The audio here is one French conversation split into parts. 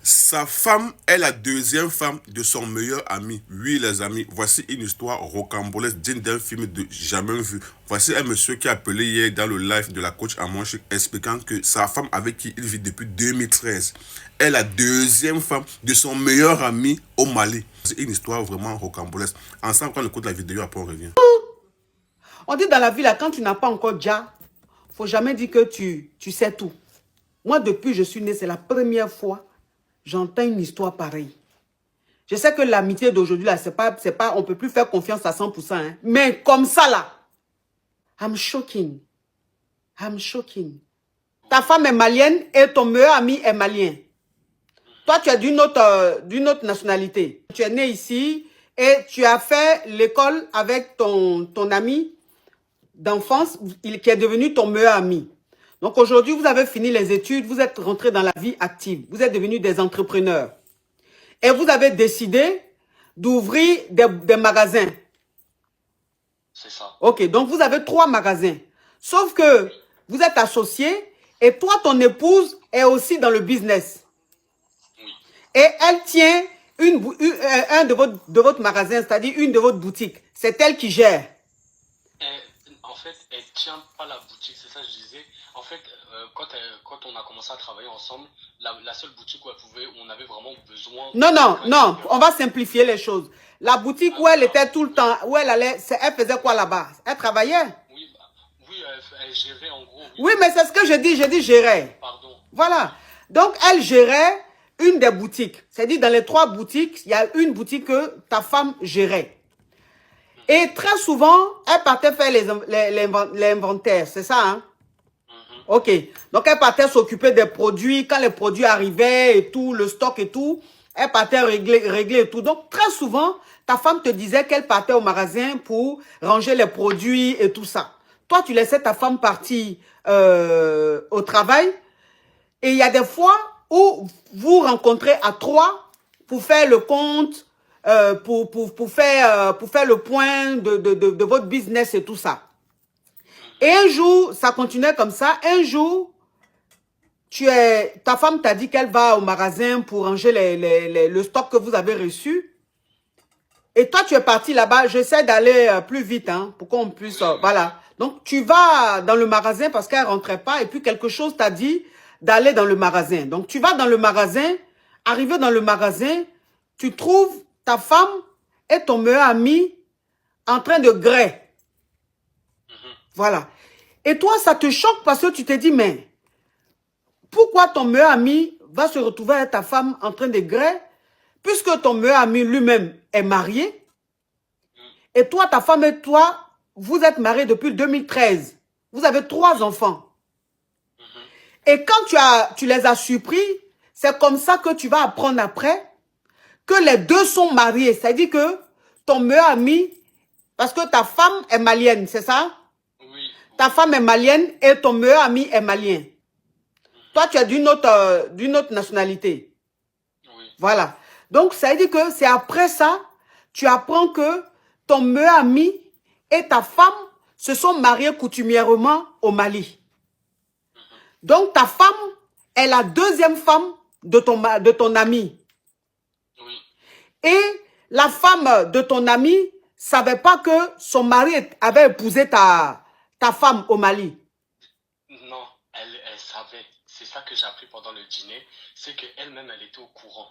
Sa femme est la deuxième femme de son meilleur ami. Oui, les amis, voici une histoire rocambolesque digne d'un film de jamais vu. Voici un monsieur qui a appelé hier dans le live de la coach à Manche expliquant que sa femme avec qui il vit depuis 2013 est la deuxième femme de son meilleur ami au Mali. C'est une histoire vraiment rocambolesque. Ensemble, quand on écoute la vidéo, après on revient. On dit dans la vie, là, quand tu n'as pas encore déjà, faut jamais dire que tu sais tout. Moi, depuis que je suis née, c'est la première fois j'entends une histoire pareille. Je sais que l'amitié d'aujourd'hui, là, c'est pas, on peut plus faire confiance à 100%. Hein. Mais comme ça, là, I'm shocking. I'm shocking. Ta femme est malienne et ton meilleur ami est malien. Toi, tu es d'une autre nationalité. Tu es né ici et tu as fait l'école avec ton ami d'enfance qui est devenu ton meilleur ami. Donc aujourd'hui, vous avez fini les études, vous êtes rentré dans la vie active, vous êtes devenus des entrepreneurs. Et vous avez décidé d'ouvrir des magasins. C'est ça. Ok, donc vous avez 3 magasins. Sauf que vous êtes associés et toi, ton épouse est aussi dans le business. Oui. Et elle tient un de votre magasin, c'est-à-dire une de votre boutique. C'est elle qui gère. En fait, elle ne tient pas la boutique, c'est ça que je disais. En fait, quand on a commencé à travailler ensemble, la seule boutique où on avait vraiment besoin... Non, on va simplifier les choses. La boutique où elle était tout le temps, où elle allait, elle faisait quoi là-bas? Elle travaillait? Oui, elle gérait en gros. Oui, mais c'est ce que je dis gérait. Pardon. Voilà. Donc, elle gérait une des boutiques. C'est-à-dire, dans les 3 boutiques, il y a une boutique que ta femme gérait. Et très souvent, elle partait faire l'inventaire, c'est ça, hein? Ok. Donc, elle partait s'occuper des produits. Quand les produits arrivaient et tout, le stock et tout, elle partait régler et tout. Donc, très souvent, ta femme te disait qu'elle partait au magasin pour ranger les produits et tout ça. Toi, tu laissais ta femme partir au travail. Et il y a des fois où vous rencontrez à 3 pour faire le compte, pour faire le point de votre business et tout ça. Et un jour, ça continuait comme ça. Un jour, ta femme t'a dit qu'elle va au magasin pour ranger le stock que vous avez reçu. Et toi, tu es parti là-bas. J'essaie d'aller plus vite, hein, pour qu'on puisse... voilà. Donc, tu vas dans le magasin parce qu'elle ne rentrait pas. Et puis, quelque chose t'a dit d'aller dans le magasin. Donc, tu vas dans le magasin. Arrivé dans le magasin, tu trouves ta femme et ton meilleur ami en train de grêler. Voilà. Et toi, ça te choque parce que tu te dis, mais pourquoi ton meilleur ami va se retrouver avec ta femme en train de grêler puisque ton meilleur ami lui-même est marié et toi, ta femme et toi, vous êtes mariés depuis 2013. Vous avez 3 enfants. Et quand tu les as surpris, c'est comme ça que tu vas apprendre après que les deux sont mariés. C'est-à-dire que ton meilleur ami, parce que ta femme est malienne, c'est ça? Oui. Ta femme est malienne et ton meilleur ami est malien. Toi, tu es d'une autre nationalité. Oui. Voilà. Donc, ça veut dire que c'est après ça, tu apprends que ton meilleur ami et ta femme se sont mariés coutumièrement au Mali. Donc, ta femme est la deuxième femme de ton ami. Oui. Et la femme de ton ami savait pas que son mari avait épousé ta femme au Mali. Non, elle savait. C'est ça que j'ai appris pendant le dîner. C'est qu'elle-même, elle était au courant.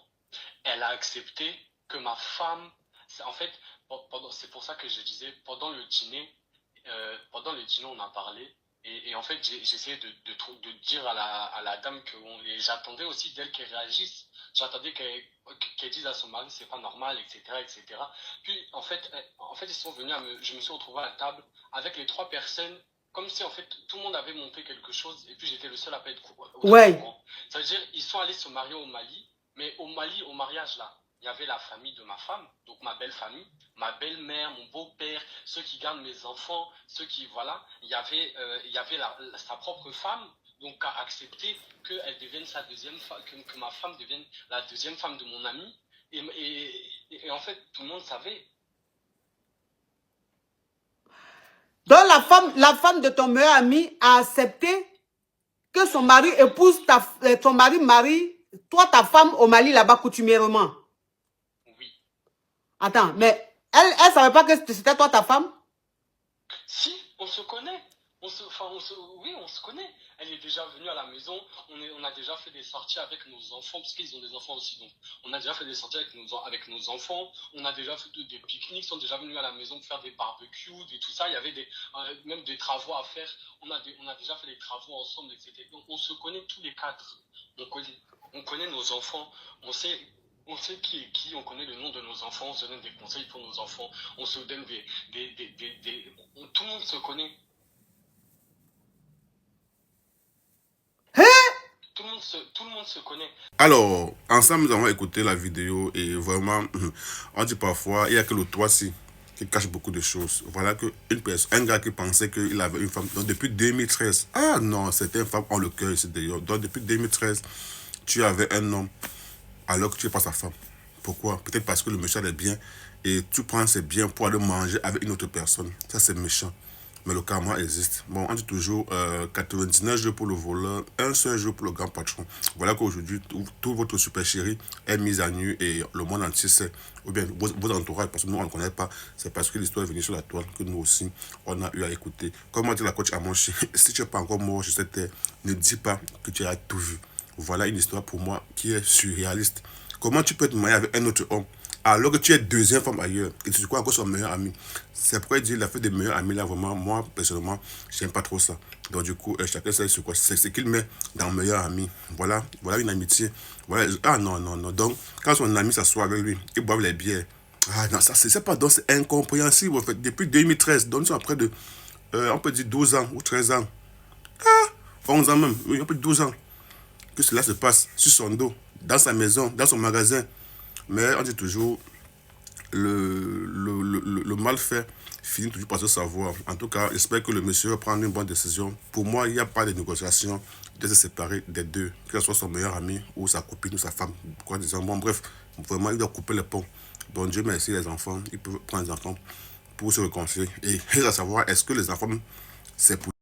Elle a accepté que ma femme... En fait, c'est pour ça que je disais, pendant le dîner, on a parlé. Et en fait, j'essayais de dire à la dame que j'attendais aussi d'elle qu'elle réagisse. J'attendais qu'elle dise à son mari, c'est pas normal, etc., etc. Puis, en fait, ils sont venus, je me suis retrouvé à la table avec les 3 personnes, comme si, en fait, tout le monde avait monté quelque chose, et puis j'étais le seul à pas être au courant. Ça veut dire, ils sont allés se marier au Mali, mais au Mali, au mariage, là, il y avait la famille de ma femme, donc ma belle famille, ma belle-mère, mon beau-père, ceux qui gardent mes enfants, ceux qui, voilà, il y avait sa propre femme, donc a accepté qu'elle devienne sa deuxième femme, que ma femme devienne la deuxième femme de mon ami, et en fait, tout le monde savait. Donc la femme de ton meilleur ami a accepté que son mari épouse son mari marie Toi, ta femme au Mali, là-bas, coutumièrement. Oui. Attends, mais elle savait pas que c'était toi, ta femme? Si, on se connaît. Oui, on se connaît. Elle est déjà venue à la maison. On a déjà fait des sorties avec nos enfants, parce qu'ils ont des enfants aussi. Donc, on a déjà fait des sorties avec nos enfants. On a déjà fait des pique-niques. Ils sont déjà venus à la maison pour faire des barbecues, et tout ça. Il y avait même des travaux à faire. On a déjà fait des travaux ensemble, etc. Donc, on se connaît tous les quatre. On connaît nos enfants. On sait qui est qui, on connaît le nom de nos enfants, on se donne des conseils pour nos enfants, on se donne tout le monde se connaît. Tout le monde se connaît. Alors, ensemble, nous avons écouté la vidéo et vraiment, on dit parfois, il n'y a que le toit-ci qui cache beaucoup de choses. Voilà un gars qui pensait qu'il avait une femme. Donc, depuis 2013, ah non, c'était une femme en le cœur ici d'ailleurs. Donc, depuis 2013, tu avais un homme alors que tu n'es pas sa femme. Pourquoi? Peut-être parce que le méchant est bien et tu prends ses biens pour aller manger avec une autre personne. Ça, c'est méchant. Mais le karma existe. Bon, on dit toujours 99 jours pour le voleur, un seul jour pour le grand patron. Voilà qu'aujourd'hui, tout votre super chéri est mis à nu et le monde entier sait. Ou bien vos entourages, parce que nous, on ne connaît pas. C'est parce que l'histoire est venue sur la toile que nous aussi, on a eu à écouter. Comme a dit la coach Amonchi, si tu n'es pas encore mort sur cette terre, ne dis pas que tu as tout vu. Voilà une histoire pour moi qui est surréaliste. Comment tu peux te marier avec un autre homme alors que tu es deuxième femme ailleurs et tu crois encore son meilleur ami? C'est pourquoi il dit il a fait des meilleurs amis là, vraiment. Moi, personnellement, j'aime pas trop ça. Donc, du coup, chacun sait sur quoi. C'est ce qu'il met dans meilleur ami. Voilà une amitié. Voilà. Ah non, non, non. Donc, quand son ami s'assoit avec lui, ils boivent les bières. Ah non, ça, c'est pas. Donc, c'est incompréhensible. En fait, depuis 2013, donc, ils sont après de, on peut dire 12 ans ou 13 ans. Ah, 11 ans même. Oui, on peut dire 12 ans que cela se passe sur son dos, dans sa maison, dans son magasin. Mais on dit toujours, le mal fait finit toujours par se savoir. En tout cas, j'espère que le monsieur va prendre une bonne décision. Pour moi, il n'y a pas de négociation de se séparer des deux, que ce soit son meilleur ami ou sa copine ou sa femme. Quoi disant, bon, bref, vraiment, il doit couper le pont. Bon Dieu merci les enfants, ils peuvent prendre les enfants pour se réconcilier. Et à savoir, est-ce que les enfants, c'est pour